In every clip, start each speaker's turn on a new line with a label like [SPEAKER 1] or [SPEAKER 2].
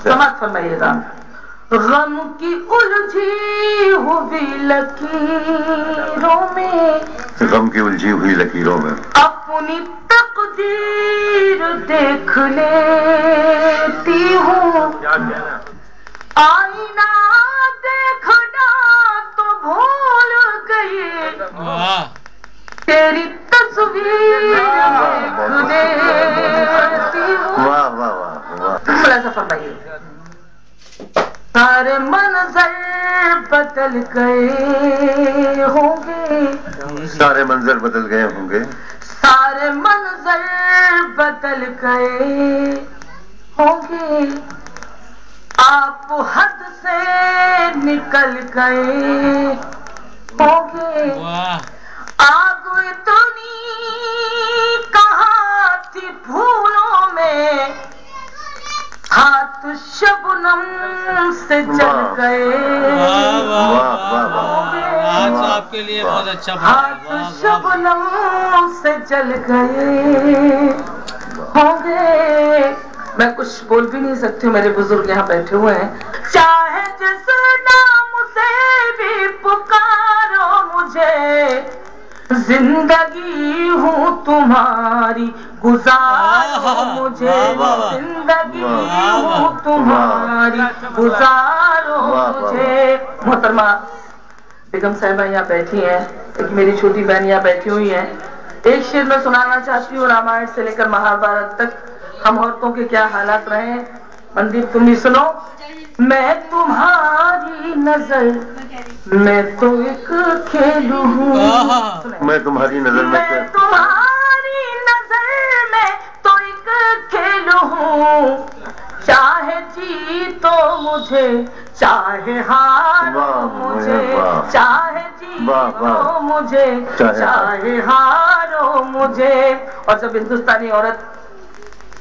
[SPEAKER 1] समाप्त फरमाइएगा। गम की उलझी हुई लकीरों में,
[SPEAKER 2] गम की उलझी हुई लकीरों में
[SPEAKER 1] अपनी तकदीर देख लेती हूँ। आईना देखना तो भूल गई, तेरी तस्वीर देख लेती हूँ।
[SPEAKER 2] वाह वाह वाह वाह।
[SPEAKER 1] थोड़ा सा फरमाइए। सारे मंजर बदल गए होंगे,
[SPEAKER 2] सारे मंजर बदल गए होंगे,
[SPEAKER 1] सारे मंजर बदल गए होंगे, आप हद से निकल गए होंगे। आग इतनी कहाँ थी फूलों में, हाथ शबनम से जल गए
[SPEAKER 3] आज आपके लिए बहुत अच्छा,
[SPEAKER 1] हाथ शबनम से जल गए होंगे। मैं कुछ बोल भी नहीं सकती हूँ, मेरे बुजुर्ग यहाँ बैठे हुए हैं। चाहे जिस नाम से भी पुकारो मुझे, जिंदगी हूँ तुम्हारी गुजारो मुझे, जिंदगी हूँ तुम्हारी गुजारो मुझे। मोहतरमा बेगम साहिबा यहाँ बैठी हैं, एक मेरी छोटी बहन यहाँ बैठी हुई है। एक शेर में सुनाना चाहती हूँ, रामायण से लेकर महाभारत तक हम औरतों के क्या हालात रहे। मंदीप तुम भी सुनो। मैं तुम्हारी नजर मैं तो एक खेल हूँ,
[SPEAKER 2] मैं तुम्हारी नजर में,
[SPEAKER 1] मैं तुम्हारी नजर में तो एक खेल हूँ। चाहे जीतो मुझे चाहे हारो मुझे, चाहे जीतो मुझे चाहे हारो मुझे। और जब हिंदुस्तानी औरत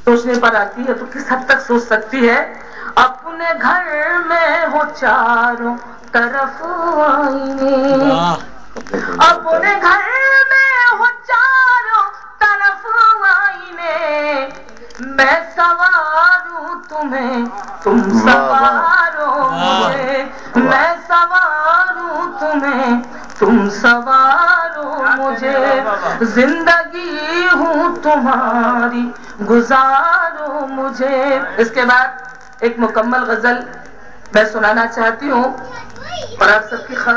[SPEAKER 1] सोचने पर आती है तो किस हद तक सोच सकती है। अपने घर में हो चारों तरफ आईने, अपने घर में हो चारों तरफ आईने, मैं सवारूं तुम्हें तुम सवारो मुझे, मैं सवारूं तुम्हें तुम सवारो मुझे, जिंदगी हूँ तुम्हारी गुजारो मुझे। इसके बाद एक मुकम्मल गजल मैं सुनाना चाहती हूँ और आप सबकी खास